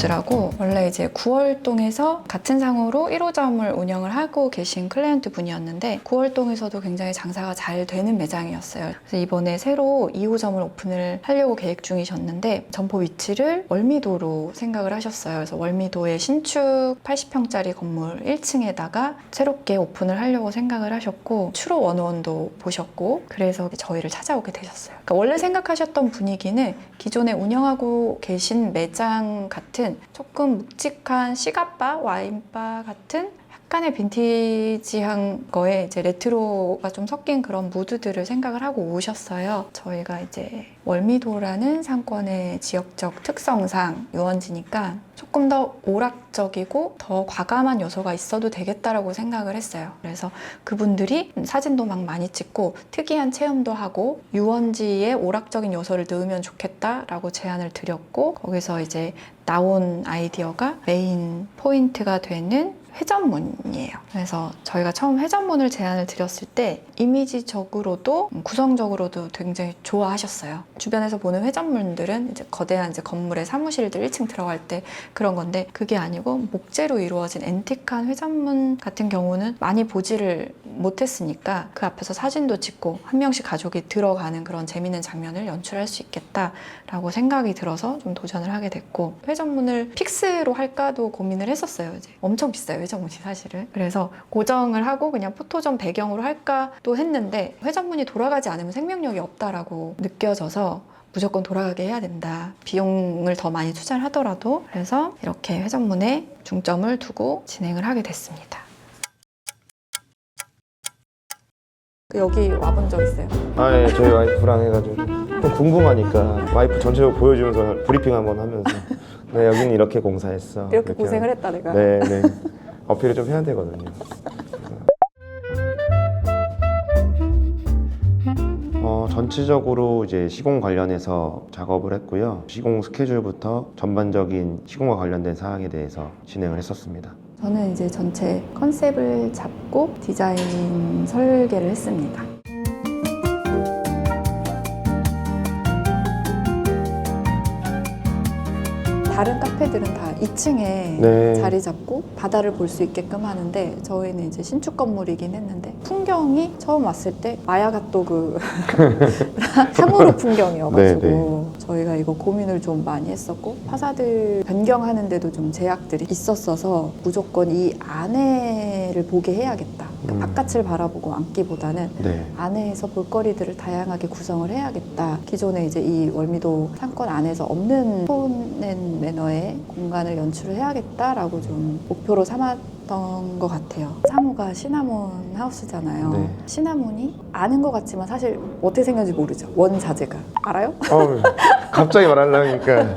푸드라고 원래 이제 구월동에서 같은 상호로 1호점을 운영을 하고 계신 클라이언트 분이었는데 구월동에서도 굉장히 장사가 잘 되는 매장이었어요. 그래서 이번에 새로 2호점을 오픈을 하려고 계획 중이셨는데 점포 위치를 월미도로 생각을 하셨어요. 그래서 월미도의 신축 80평짜리 건물 1층에다가 새롭게 오픈을 하려고 생각을 하셨고 추로 원원도 보셨고 그래서 저희를 찾아오게 되셨어요. 그러니까 원래 생각하셨던 분위기는 기존에 운영하고 계신 매장 같은 조금 묵직한 시가바, 와인바 같은 약간의 빈티지한 거에 이제 레트로가 좀 섞인 그런 무드들을 생각을 하고 오셨어요. 저희가 이제 월미도라는 상권의 지역적 특성상 유원지니까 조금 더 오락적이고 더 과감한 요소가 있어도 되겠다라고 생각을 했어요. 그래서 그분들이 사진도 막 많이 찍고 특이한 체험도 하고 유원지에 오락적인 요소를 넣으면 좋겠다라고 제안을 드렸고 거기서 이제 나온 아이디어가 메인 포인트가 되는 회전문이에요. 그래서 저희가 처음 회전문을 제안을 드렸을 때 이미지적으로도 구성적으로도 굉장히 좋아하셨어요. 주변에서 보는 회전문들은 이제 거대한 이제 건물의 사무실들 1층 들어갈 때 그런 건데 그게 아니고 목재로 이루어진 앤틱한 회전문 같은 경우는 많이 보지를 못했으니까 그 앞에서 사진도 찍고 한 명씩 가족이 들어가는 그런 재밌는 장면을 연출할 수 있겠다라고 생각이 들어서 좀 도전을 하게 됐고 회전문을 픽스로 할까도 고민을 했었어요. 이제 엄청 비싸요. 회전문이 사실은. 그래서 고정을 하고 그냥 포토존 배경으로 할까도 했는데 회전문이 돌아가지 않으면 생명력이 없다라고 느껴져서 무조건 돌아가게 해야 된다. 비용을 더 많이 투자를 하더라도. 그래서 이렇게 회전문에 중점을 두고 진행을 하게 됐습니다. 여기 와본 적 있어요? 예, 저희 와이프랑 해가지고 좀 궁금하니까 와이프 전체적으로 보여주면서 브리핑 한번 하면서 네, 여기는 이렇게 공사했어. 이렇게 고생을 했다 내가. 네. 어필을 좀 해야 되거든요. 전체적으로 이제 시공 관련해서 작업을 했고요. 시공 스케줄부터 전반적인 시공과 관련된 사항에 대해서 진행을 했었습니다. 저는 이제 전체 컨셉을 잡고 디자인 설계를 했습니다. 다른 카페들은 다 2층에 네. 자리 잡고 바다를 볼 수 있게끔 하는데 저희는 이제 신축 건물이긴 했는데 풍경이 처음 왔을 때 마야가또 그 향후로 풍경이어가지고 네. 저희가 이거 고민을 좀 많이 했었고 파사드 변경하는데도 좀 제약들이 있었어서 무조건 이 안에를 보게 해야겠다. 그러니까 바깥을 바라보고 앉기보다는 네. 안에서 볼거리들을 다양하게 구성을 해야겠다. 기존에 이제 이 월미도 상권 안에서 없는 톤앤 매너의 공간을 연출을 해야겠다라고 좀 목표로 삼았던 것 같아요. 사무가 시나몬 하우스잖아요. 네. 시나몬이 아는 것 같지만 사실 어떻게 생겼는지 모르죠. 원자재가. 알아요? 갑자기 말하려니까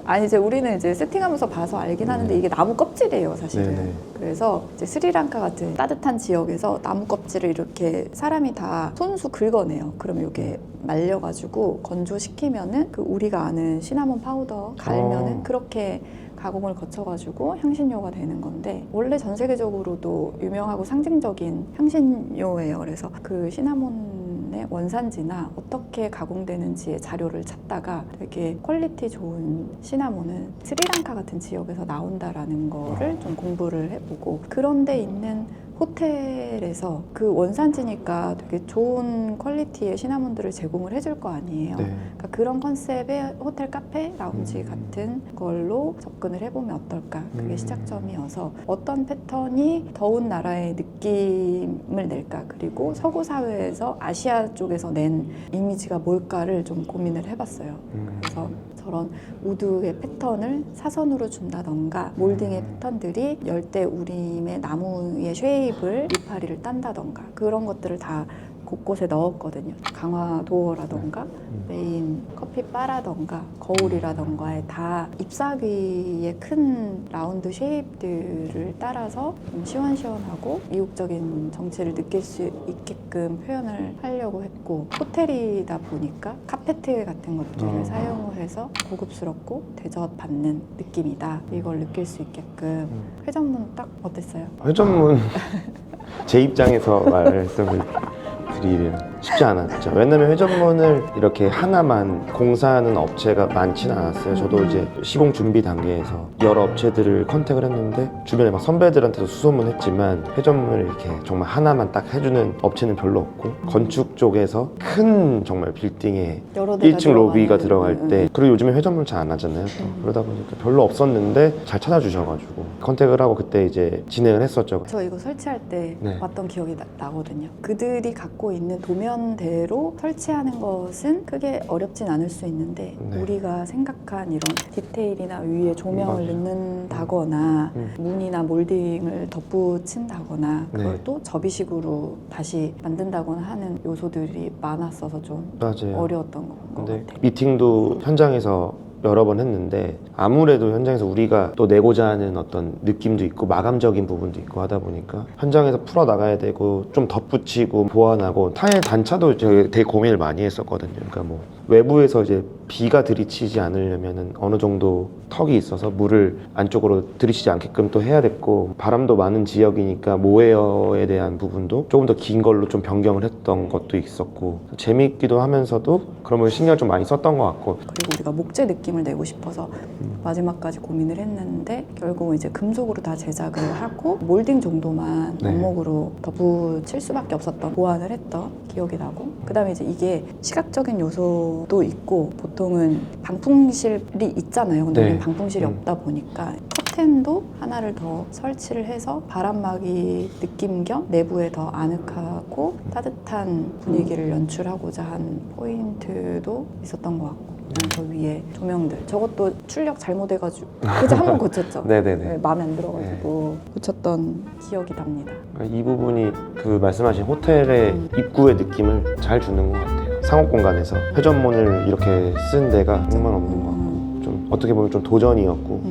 아니 이제 우리는 이제 세팅하면서 봐서 알긴 하는데 이게 나무 껍질이에요, 사실은. 네네. 그래서 이제 스리랑카 같은 따뜻한 지역에서 나무 껍질을 이렇게 사람이 다 손수 긁어내요. 그러면 이게 말려가지고 건조시키면은 그 우리가 아는 시나몬 파우더 갈면은 그렇게 가공을 거쳐가지고 향신료가 되는 건데 원래 전 세계적으로도 유명하고 상징적인 향신료예요. 그래서 그 시나몬의 원산지나 어떻게 가공되는지의 자료를 찾다가 되게 퀄리티 좋은 시나몬은 스리랑카 같은 지역에서 나온다라는 거를 좀 공부를 해보고 그런 데 있는 호텔에서 그 원산지니까 되게 좋은 퀄리티의 시나몬들을 제공을 해줄 거 아니에요. 네. 그러니까 그런 컨셉의 호텔 카페, 라운지 같은 걸로 접근을 해보면 어떨까. 그게 시작점이어서 어떤 패턴이 더운 나라의 느낌을 낼까. 그리고 서구 사회에서 아시아 쪽에서 낸 이미지가 뭘까를 좀 고민을 해봤어요. 그래서 저런 우드의 패턴을 사선으로 준다던가 몰딩의 패턴들이 열대 우림의 나무의 쉐입을 이파리를 딴다던가 그런 것들을 다 곳곳에 넣었거든요. 강화 도어라던가 메인 커피바라던가 거울이라던가에 다 잎사귀의 큰 라운드 쉐입들을 따라서 좀 시원시원하고 이국적인 정취를 느낄 수 있게끔 표현을 하려고 했고 호텔이다 보니까 카페트 같은 것들을 사용을 해서 고급스럽고 대접받는 느낌이다. 이걸 느낄 수 있게끔 회전문 딱 어땠어요? 회전문 제 입장에서 말씀을 드리면 쉽지 않았죠. 왜냐면 회전문을 이렇게 하나만 공사하는 업체가 많지는 않았어요. 저도 이제 시공 준비 단계에서 여러 업체들을 컨택을 했는데 주변에 막 선배들한테도 수소문했지만 회전문을 이렇게 정말 하나만 딱 해주는 업체는 별로 없고 건축 쪽에서 큰 정말 빌딩에 여러 대가 1층 로비가 들어가는, 들어갈 때 그리고 요즘에 회전문 잘 안 하잖아요. 또. 그러다 보니까 별로 없었는데 잘 찾아주셔가지고 컨택을 하고 그때 이제 진행을 했었죠. 저 이거 설치할 때 네. 왔던 기억이 나거든요. 그들이 갖고 있는 도면대로 설치하는 것은 크게 어렵진 않을 수 있는데 네. 우리가 생각한 이런 디테일이나 위에 조명을 맞아요. 넣는다거나 문이나 몰딩을 덧붙인다거나 그걸 네. 또 접이식으로 다시 만든다거나 하는 요소들이 많았어서 좀 맞아요. 어려웠던 것 근데 같아요. 미팅도 현장에서 여러 번 했는데 아무래도 현장에서 우리가 또 내고자 하는 어떤 느낌도 있고 마감적인 부분도 있고 하다 보니까 현장에서 풀어 나가야 되고 좀 덧붙이고 보완하고 타일 단차도 제가 되게 고민을 많이 했었거든요. 그러니까 뭐 외부에서 이제 비가 들이치지 않으려면은 어느 정도 턱이 있어서 물을 안쪽으로 들이치지 않게끔 또 해야 됐고 바람도 많은 지역이니까 모웨어에 대한 부분도 조금 더 긴 걸로 좀 변경을 했던 것도 있었고 재미있기도 하면서도 그런 걸 신경을 좀 많이 썼던 것 같고 그리고 우리가 목재 느낌을 내고 싶어서 마지막까지 고민을 했는데 결국은 이제 금속으로 다 제작을 하고 몰딩 정도만 네. 원목으로 덧붙일 수밖에 없었던 보완을 했던 기억이 나고 그 다음에 이제 이게 시각적인 요소도 있고 보통은 방풍실이 있잖아요. 근데 네. 우리는 방풍실이 없다 보니까 커튼도 하나를 더 설치를 해서 바람막이 느낌 겸 내부에 더 아늑하고 따뜻한 분위기를 연출하고자 한 포인트도 있었던 것 같고 저 위에 조명들 저것도 출력 잘못해가지고 그저 한번 고쳤죠. 네네네. 네, 마음에 안 들어가지고 고쳤던 기억이 납니다. 이 부분이 그 말씀하신 호텔의 입구의 느낌을 잘 주는 것 같아요. 상업 공간에서 회전문을 이렇게 쓴 데가 정말 없는 것 같고 좀 어떻게 보면 좀 도전이었고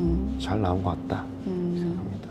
잘 나온 것 같다 생각합니다.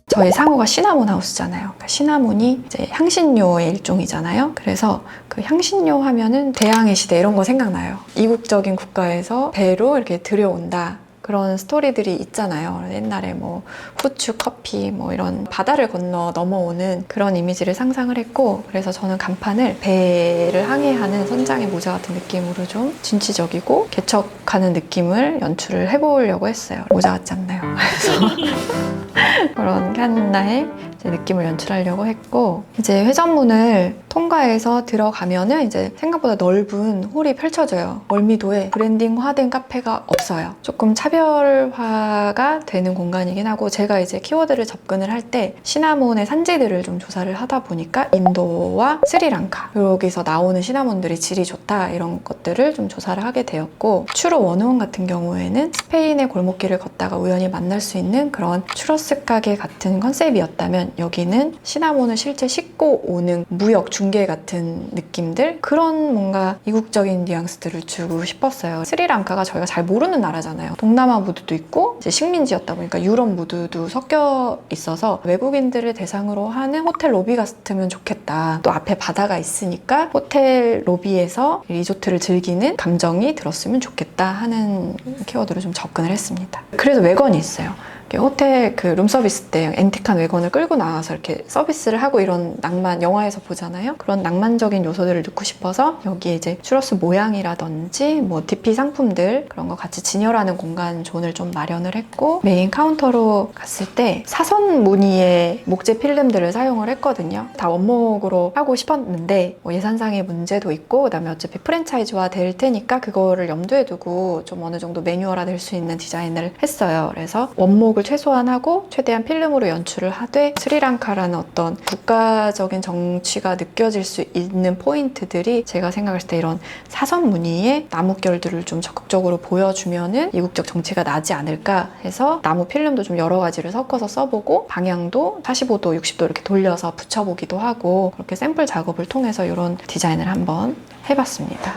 저희 상호가 시나몬 하우스잖아요. 그러니까 시나몬이 이제 향신료의 일종이잖아요. 그래서 그 향신료 하면은 대항해 시대 이런 거 생각나요. 이국적인 국가에서 배로 이렇게 들여온다. 그런 스토리들이 있잖아요. 옛날에 뭐 후추, 커피 뭐 이런 바다를 건너 넘어오는 그런 이미지를 상상을 했고 그래서 저는 간판을 배를 항해하는 선장의 모자 같은 느낌으로 좀 진취적이고 개척하는 느낌을 연출을 해보려고 했어요. 모자 같지 않나요? 그래서 그런 캔나의 느낌을 연출하려고 했고 이제 회전문을 통과해서 들어가면은 이제 생각보다 넓은 홀이 펼쳐져요. 월미도에 브랜딩화된 카페가 없어요. 조금 차별화가 되는 공간이긴 하고 제가 이제 키워드를 접근을 할 때 시나몬의 산지들을 좀 조사를 하다 보니까 인도와 스리랑카 여기서 나오는 시나몬들이 질이 좋다 이런 것들을 좀 조사를 하게 되었고 추로 원우원 같은 경우에는 스페인의 골목길을 걷다가 우연히 만날 수 있는 그런 추러스 가게 같은 컨셉이었다면 여기는 시나몬을 실제 싣고 오는 무역 중개 같은 느낌들 그런 뭔가 이국적인 뉘앙스들을 주고 싶었어요. 스리랑카가 저희가 잘 모르는 나라잖아요. 동남아 무드도 있고 이제 식민지였다 보니까 유럽 무드도 섞여 있어서 외국인들을 대상으로 하는 호텔 로비 같으면 좋겠다. 또 앞에 바다가 있으니까 호텔 로비에서 리조트를 즐기는 감정이 들었으면 좋겠다 하는 키워드로 좀 접근을 했습니다. 그래서 외건이 있어요. 호텔 그 룸서비스 때 앤틱한 외건을 끌고 나와서 이렇게 서비스를 하고 이런 낭만 영화에서 보잖아요. 그런 낭만적인 요소들을 넣고 싶어서 여기에 이제 추러스 모양이라든지 뭐 DP 상품들 그런 거 같이 진열하는 공간 존을 좀 마련을 했고 메인 카운터로 갔을 때 사선 무늬의 목재 필름들을 사용을 했거든요. 다 원목으로 하고 싶었는데 뭐 예산상의 문제도 있고 그다음에 어차피 프랜차이즈화 될 테니까 그거를 염두에 두고 좀 어느 정도 매뉴얼화 될 수 있는 디자인을 했어요. 그래서 원목을 최소한 하고 최대한 필름으로 연출을 하되 스리랑카라는 어떤 국가적인 정취가 느껴질 수 있는 포인트들이 제가 생각했을 때 이런 사선 무늬의 나뭇결들을 좀 적극적으로 보여주면은 이국적 정치가 나지 않을까 해서 나무 필름도 좀 여러 가지를 섞어서 써보고 방향도 45도, 60도 이렇게 돌려서 붙여보기도 하고 그렇게 샘플 작업을 통해서 이런 디자인을 한번 해봤습니다.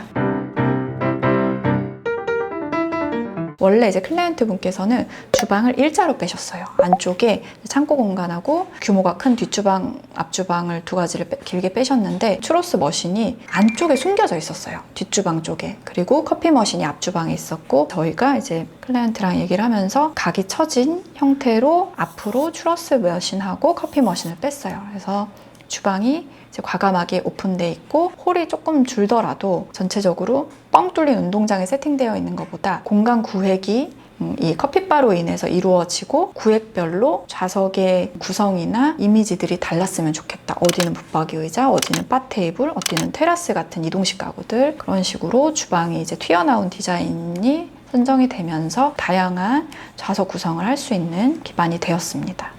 원래 이제 클라이언트 분께서는 주방을 일자로 빼셨어요. 안쪽에 창고 공간하고 규모가 큰 뒷주방, 앞주방을 두 가지를 길게 빼셨는데 추로스 머신이 안쪽에 숨겨져 있었어요. 뒷주방 쪽에. 그리고 커피 머신이 앞주방에 있었고 저희가 이제 클라이언트랑 얘기를 하면서 각이 처진 형태로 앞으로 추로스 머신하고 커피 머신을 뺐어요. 그래서 주방이 이제 과감하게 오픈되어 있고 홀이 조금 줄더라도 전체적으로 뻥 뚫린 운동장에 세팅되어 있는 것보다 공간 구획이 이 커피바로 인해서 이루어지고 구획별로 좌석의 구성이나 이미지들이 달랐으면 좋겠다. 어디는 붙박이 의자, 어디는 바 테이블, 어디는 테라스 같은 이동식 가구들 그런 식으로 주방이 이제 튀어나온 디자인이 선정이 되면서 다양한 좌석 구성을 할 수 있는 기반이 되었습니다.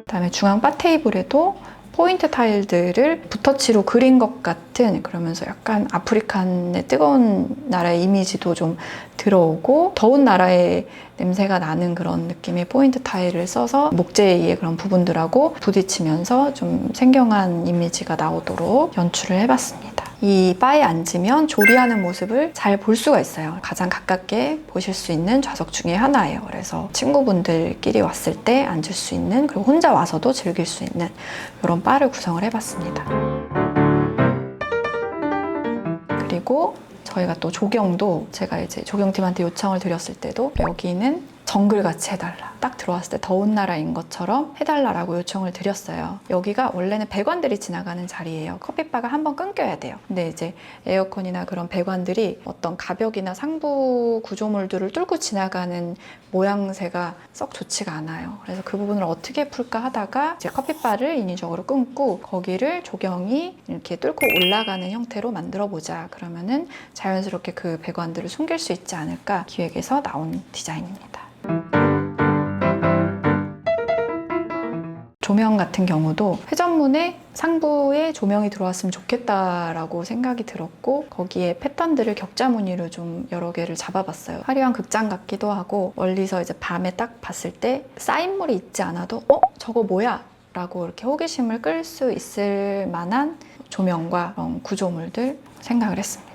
그다음에 중앙 바 테이블에도 포인트 타일들을 붓터치로 그린 것 같은 그러면서 약간 아프리칸의 뜨거운 나라의 이미지도 좀 들어오고 더운 나라의 냄새가 나는 그런 느낌의 포인트 타일을 써서 목재의 그런 부분들하고 부딪히면서 좀 생경한 이미지가 나오도록 연출을 해봤습니다. 이 바에 앉으면 조리하는 모습을 잘 볼 수가 있어요. 가장 가깝게 보실 수 있는 좌석 중에 하나예요. 그래서 친구분들끼리 왔을 때 앉을 수 있는 그리고 혼자 와서도 즐길 수 있는 이런 바를 구성을 해봤습니다. 그리고 저희가 또 조경도 제가 이제 조경팀한테 요청을 드렸을 때도 여기는 정글같이 해달라. 딱 들어왔을 때 더운 나라인 것처럼 해달라라고 요청을 드렸어요. 여기가 원래는 배관들이 지나가는 자리예요. 커피바가 한번 끊겨야 돼요. 근데 이제 에어컨이나 그런 배관들이 어떤 가벽이나 상부 구조물들을 뚫고 지나가는 모양새가 썩 좋지가 않아요. 그래서 그 부분을 어떻게 풀까 하다가 이제 커피바를 인위적으로 끊고 거기를 조경이 이렇게 뚫고 올라가는 형태로 만들어 보자. 그러면은 자연스럽게 그 배관들을 숨길 수 있지 않을까 기획에서 나온 디자인입니다. 조명 같은 경우도 회전문에 상부에 조명이 들어왔으면 좋겠다라고 생각이 들었고 거기에 패턴들을 격자 무늬로 좀 여러 개를 잡아봤어요. 화려한 극장 같기도 하고 멀리서 이제 밤에 딱 봤을 때 쌓인물이 있지 않아도 저거 뭐야? 라고 이렇게 호기심을 끌 수 있을 만한 조명과 그런 구조물들 생각을 했습니다.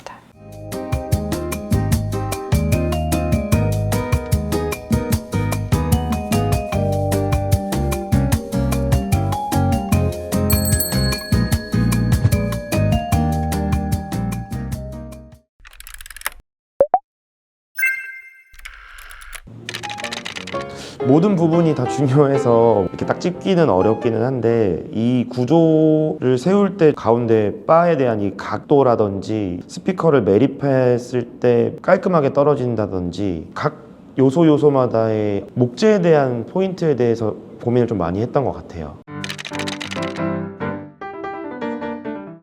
모든 부분이 다 중요해서 이렇게 딱 찍기는 어렵기는 한데 이 구조를 세울 때 가운데 바에 대한 이 각도라든지 스피커를 매립했을 때 깔끔하게 떨어진다든지 각 요소마다의 목재에 대한 포인트에 대해서 고민을 좀 많이 했던 것 같아요.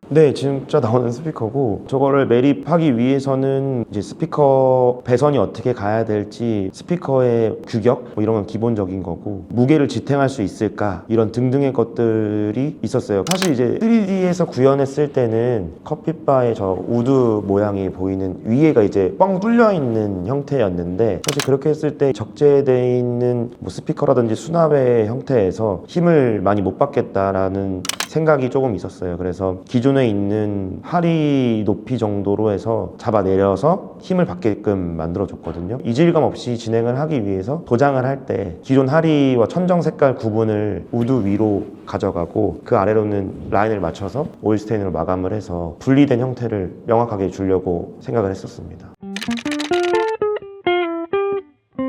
네, 진짜 나오는 스피커고 저거를 매립하기 위해서는 이제 스피커 배선이 어떻게 가야 될지 스피커의 규격 뭐 이런 건 기본적인 거고 무게를 지탱할 수 있을까 이런 등등의 것들이 있었어요. 사실 이제 3D에서 구현했을 때는 커피바의 저 우드 모양이 보이는 위에가 이제 뻥 뚫려 있는 형태였는데 사실 그렇게 했을 때 적재되어 있는 뭐 스피커라든지 수납의 형태에서 힘을 많이 못 받겠다라는 생각이 조금 있었어요. 그래서 기존에 있는 하리 높이 정도로 해서 잡아내려서 힘을 받게끔 만들어줬거든요. 이질감 없이 진행을 하기 위해서 도장을 할 때 기존 하리와 천정 색깔 구분을 우드 위로 가져가고 그 아래로는 라인을 맞춰서 오일 스테인으로 마감을 해서 분리된 형태를 명확하게 주려고 생각을 했었습니다.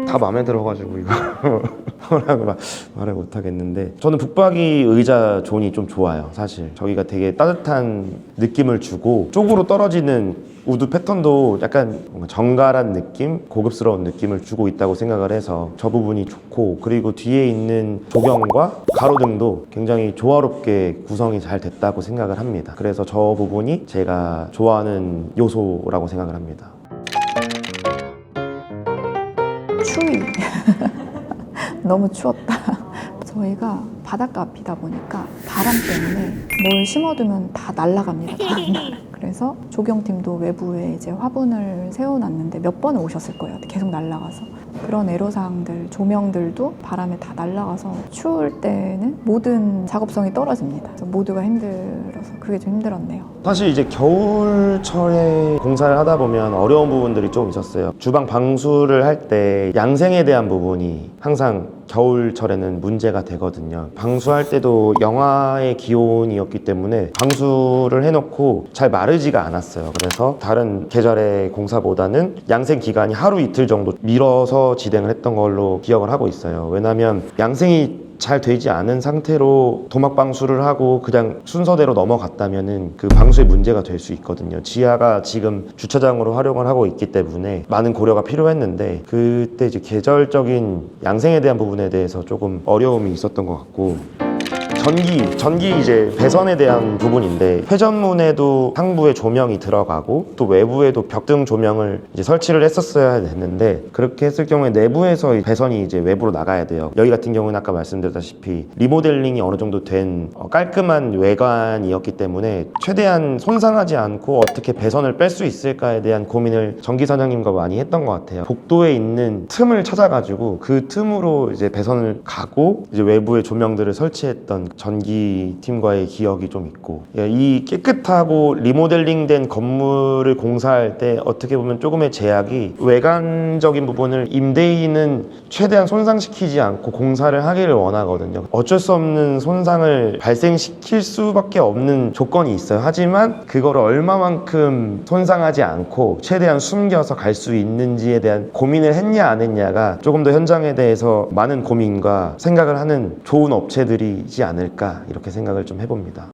다 마음에 들어가지고 이거 뭐라고 말을 못하겠는데 저는 붙박이 의자 존이 좀 좋아요. 사실 저기가 되게 따뜻한 느낌을 주고 쪽으로 떨어지는 우드 패턴도 약간 뭔가 정갈한 느낌, 고급스러운 느낌을 주고 있다고 생각을 해서 저 부분이 좋고 그리고 뒤에 있는 조경과 가로등도 굉장히 조화롭게 구성이 잘 됐다고 생각을 합니다. 그래서 저 부분이 제가 좋아하는 요소라고 생각을 합니다. 추위. 너무 추웠다. 저희가 바닷가 앞이다 보니까 바람 때문에 뭘 심어두면 다 날아갑니다. 그래서 조경팀도 외부에 이제 화분을 세워놨는데 몇 번을 오셨을 거예요. 계속 날아가서 그런 애로사항들, 조명들도 바람에 다 날아가서 추울 때는 모든 작업성이 떨어집니다. 그래서 모두가 힘들어서 그게 좀 힘들었네요. 사실 이제 겨울철에 공사를 하다 보면 어려운 부분들이 좀 있었어요. 주방 방수를 할 때 양생에 대한 부분이 항상 겨울철에는 문제가 되거든요. 방수할 때도 영하의 기온이었기 때문에 방수를 해놓고 잘 마르지가 않았어요. 그래서 다른 계절의 공사보다는 양생 기간이 하루 이틀 정도 미뤄서 진행을 했던 걸로 기억을 하고 있어요. 왜냐하면 양생이 잘 되지 않은 상태로 도막 방수를 하고 그냥 순서대로 넘어갔다면은 그 방수에 문제가 될 수 있거든요. 지하가 지금 주차장으로 활용을 하고 있기 때문에 많은 고려가 필요했는데 그때 이제 계절적인 양생에 대한 부분에 대해서 조금 어려움이 있었던 것 같고, 전기 이제 배선에 대한 부분인데 회전문에도 상부에 조명이 들어가고 또 외부에도 벽등 조명을 이제 설치를 했었어야 됐는데 그렇게 했을 경우에 내부에서 배선이 이제 외부로 나가야 돼요. 여기 같은 경우는 아까 말씀드렸다시피 리모델링이 어느 정도 된 깔끔한 외관이었기 때문에 최대한 손상하지 않고 어떻게 배선을 뺄 수 있을까에 대한 고민을 전기 사장님과 많이 했던 것 같아요. 복도에 있는 틈을 찾아가지고 그 틈으로 이제 배선을 가고 이제 외부에 조명들을 설치했던 전기팀과의 기억이 좀 있고, 이 깨끗하고 리모델링된 건물을 공사할 때 어떻게 보면 조금의 제약이 외관적인 부분을 임대인은 최대한 손상시키지 않고 공사를 하기를 원하거든요. 어쩔 수 없는 손상을 발생시킬 수밖에 없는 조건이 있어요. 하지만 그거를 얼마만큼 손상하지 않고 최대한 숨겨서 갈 수 있는지에 대한 고민을 했냐 안 했냐가 조금 더 현장에 대해서 많은 고민과 생각을 하는 좋은 업체들이지 않을까 이렇게 생각을 좀 해봅니다.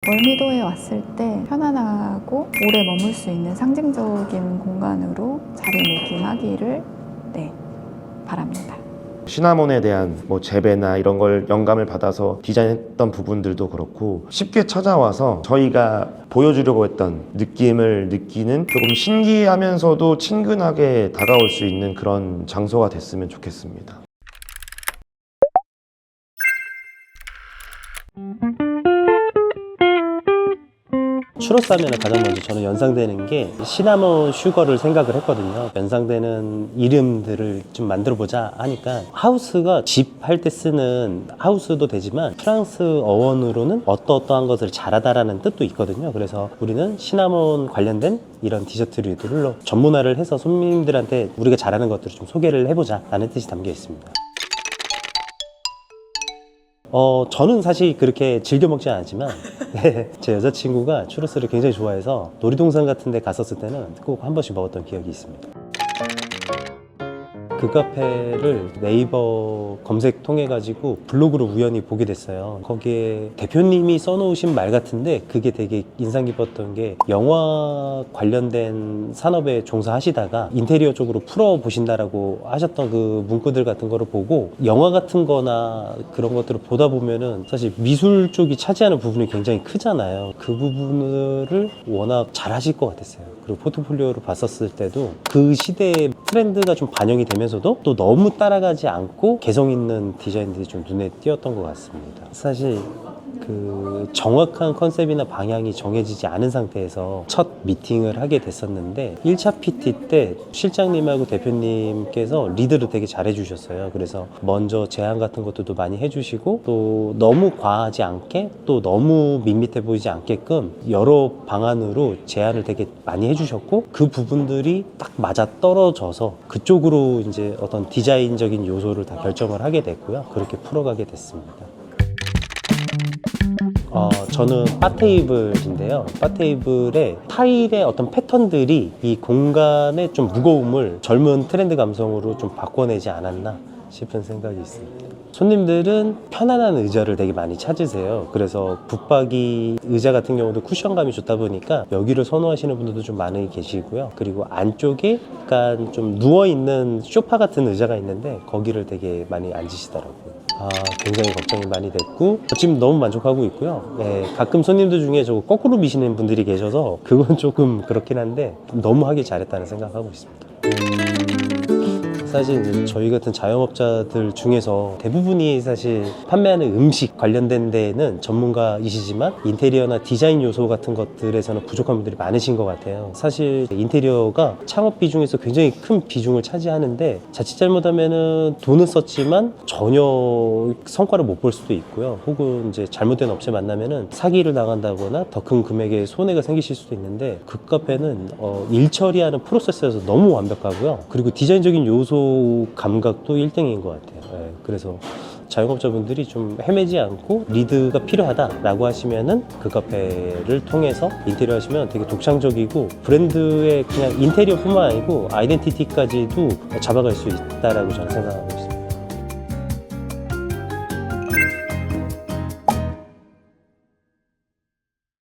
월미도에 왔을 때 편안하고 오래 머물 수 있는 상징적인 공간으로 자리매김하기를 바랍니다. 시나몬에 대한 뭐 재배나 이런 걸 영감을 받아서 디자인했던 부분들도 그렇고 쉽게 찾아와서 저희가 보여주려고 했던 느낌을 느끼는 조금 신기하면서도 친근하게 다가올 수 있는 그런 장소가 됐으면 좋겠습니다. 추러스 하면 가장 먼저 저는 연상되는 게 시나몬 슈거를 생각을 했거든요. 연상되는 이름들을 좀 만들어보자 하니까 하우스가 집 할 때 쓰는 하우스도 되지만 프랑스 어원으로는 어떠어떠한 것을 잘하다라는 뜻도 있거든요. 그래서 우리는 시나몬 관련된 이런 디저트류들을 전문화를 해서 손님들한테 우리가 잘하는 것들을 좀 소개를 해보자 라는 뜻이 담겨 있습니다. 저는 사실 그렇게 즐겨 먹지 않지만 제 여자친구가 추러스를 굉장히 좋아해서 놀이동산 같은 데 갔었을 때는 꼭 한 번씩 먹었던 기억이 있습니다. 그 카페를 네이버 검색 통해 가지고 블로그로 우연히 보게 됐어요. 거기에 대표님이 써놓으신 말 같은데 그게 되게 인상 깊었던 게 영화 관련된 산업에 종사하시다가 인테리어 쪽으로 풀어보신다라고 하셨던 그 문구들 같은 거를 보고 영화 같은 거나 그런 것들을 보다 보면은 사실 미술 쪽이 차지하는 부분이 굉장히 크잖아요. 그 부분을 워낙 잘 하실 것 같았어요. 그리고 포트폴리오를 봤었을 때도 그 시대의 트렌드가 좀 반영이 되면서도 또 너무 따라가지 않고 개성 있는 디자인들이 좀 눈에 띄었던 것 같습니다. 사실 그 정확한 컨셉이나 방향이 정해지지 않은 상태에서 첫 미팅을 하게 됐었는데 1차 PT 때 실장님하고 대표님께서 리드를 되게 잘 해주셨어요. 그래서 먼저 제안 같은 것들도 많이 해주시고 또 너무 과하지 않게 또 너무 밋밋해 보이지 않게끔 여러 방안으로 제안을 되게 많이 해주셨고 그 부분들이 딱 맞아 떨어져서 그쪽으로 이제 어떤 디자인적인 요소를 다 결정을 하게 됐고요. 그렇게 풀어가게 됐습니다. 저는 바 테이블인데요. 바 테이블의 타일의 어떤 패턴들이 이 공간의 좀 무거움을 젊은 트렌드 감성으로 좀 바꿔내지 않았나 싶은 생각이 있습니다. 손님들은 편안한 의자를 되게 많이 찾으세요. 그래서 붙박이 의자 같은 경우도 쿠션감이 좋다 보니까 여기를 선호하시는 분들도 좀 많이 계시고요. 그리고 안쪽에 약간 좀 누워있는 소파 같은 의자가 있는데 거기를 되게 많이 앉으시더라고요. 굉장히 걱정이 많이 됐고 지금 너무 만족하고 있고요. 네, 가끔 손님들 중에 저거 거꾸로 미시는 분들이 계셔서 그건 조금 그렇긴 한데 너무 하길 잘했다는 생각하고 있습니다. 사실 이제 저희 같은 자영업자들 중에서 대부분이 사실 판매하는 음식 관련된 데에는 전문가이시지만 인테리어나 디자인 요소 같은 것들에서는 부족한 분들이 많으신 것 같아요. 사실 인테리어가 창업 비중에서 굉장히 큰 비중을 차지하는데 자칫 잘못하면은 돈은 썼지만 전혀 성과를 못 볼 수도 있고요. 혹은 이제 잘못된 업체 만나면은 사기를 당한다거나 더 큰 금액의 손해가 생기실 수도 있는데 그 카페는 일 처리하는 프로세스에서 너무 완벽하고요. 그리고 디자인적인 요소 감각도 1등인 것 같아요. 예, 그래서 자영업자분들이 좀 헤매지 않고 리드가 필요하다라고 하시면은 그 카페를 통해서 인테리어 하시면 되게 독창적이고 브랜드의 그냥 인테리어뿐만 아니고 아이덴티티까지도 잡아갈 수 있다라고 저는 생각하고 있습니다.